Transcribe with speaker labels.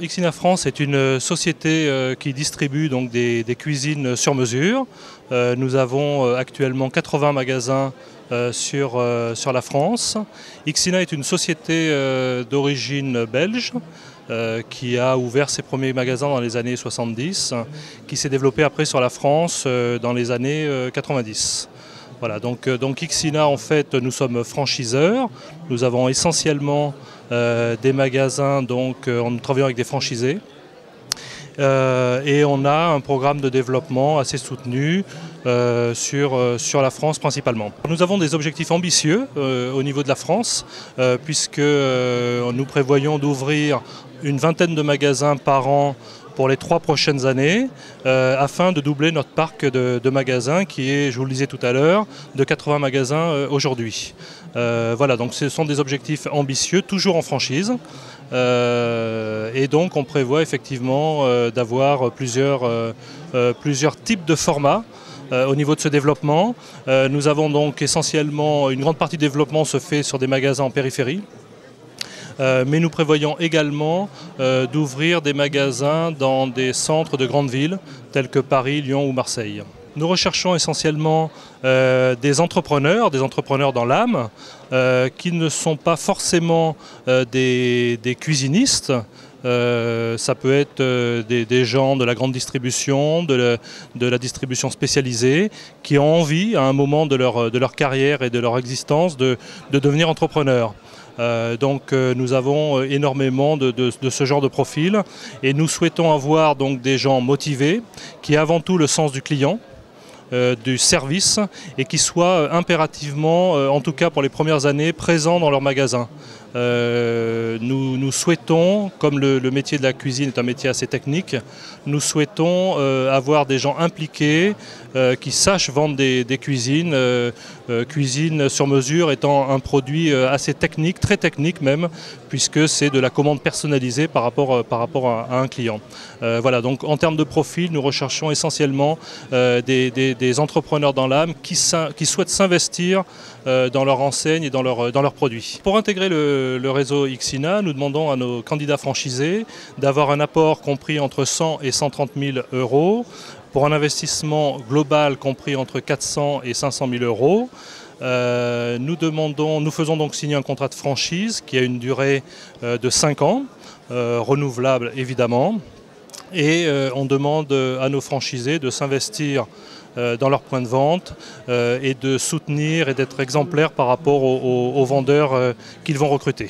Speaker 1: Ixina France est une société qui distribue donc des cuisines sur mesure. Nous avons actuellement 80 magasins sur la France. Ixina est une société d'origine belge qui a ouvert ses premiers magasins dans les années 70, qui s'est développé après sur la France dans les années 90. Voilà, donc Ixina, en fait, nous sommes franchiseurs. Nous avons essentiellement des magasins, donc nous travaillons avec des franchisés. Et on a un programme de développement assez soutenu sur la France principalement. Nous avons des objectifs ambitieux au niveau de la France, puisque nous prévoyons d'ouvrir une vingtaine de magasins par an pour les 3 prochaines années, afin de doubler notre parc de magasins qui est, je vous le disais tout à l'heure, de 80 magasins aujourd'hui. Voilà, donc ce sont des objectifs ambitieux, toujours en franchise. Et donc on prévoit effectivement d'avoir plusieurs types de formats au niveau de ce développement. Nous avons donc essentiellement, une grande partie du développement se fait sur des magasins en périphérie. Mais nous prévoyons également d'ouvrir des magasins dans des centres de grandes villes tels que Paris, Lyon ou Marseille. Nous recherchons essentiellement des entrepreneurs dans l'âme, qui ne sont pas forcément des cuisinistes. Ça peut être des gens de la grande distribution, de la distribution spécialisée, qui ont envie à un moment de leur carrière et de leur existence de devenir entrepreneurs. Donc nous avons énormément de ce genre de profil et nous souhaitons avoir donc des gens motivés qui aient avant tout le sens du client, du service et qui soient impérativement, en tout cas pour les premières années, présents dans leur magasin. Nous souhaitons, comme le métier de la cuisine est un métier assez technique, nous souhaitons avoir des gens impliqués qui sachent vendre des cuisines, cuisine sur mesure étant un produit assez technique, très technique même, puisque c'est de la commande personnalisée par rapport à un client. Voilà, donc en termes de profil, nous recherchons essentiellement des entrepreneurs dans l'âme qui souhaitent s'investir dans leur enseigne et dans leurs produits. Pour intégrer le réseau Ixina, nous demandons à nos candidats franchisés d'avoir un apport compris entre 100 et 130 000 euros pour un investissement global compris entre 400 et 500 000 euros. Nous faisons donc signer un contrat de franchise qui a une durée de 5 ans, renouvelable évidemment, et on demande à nos franchisés de s'investir dans leurs points de vente et de soutenir et d'être exemplaires par rapport aux vendeurs qu'ils vont recruter.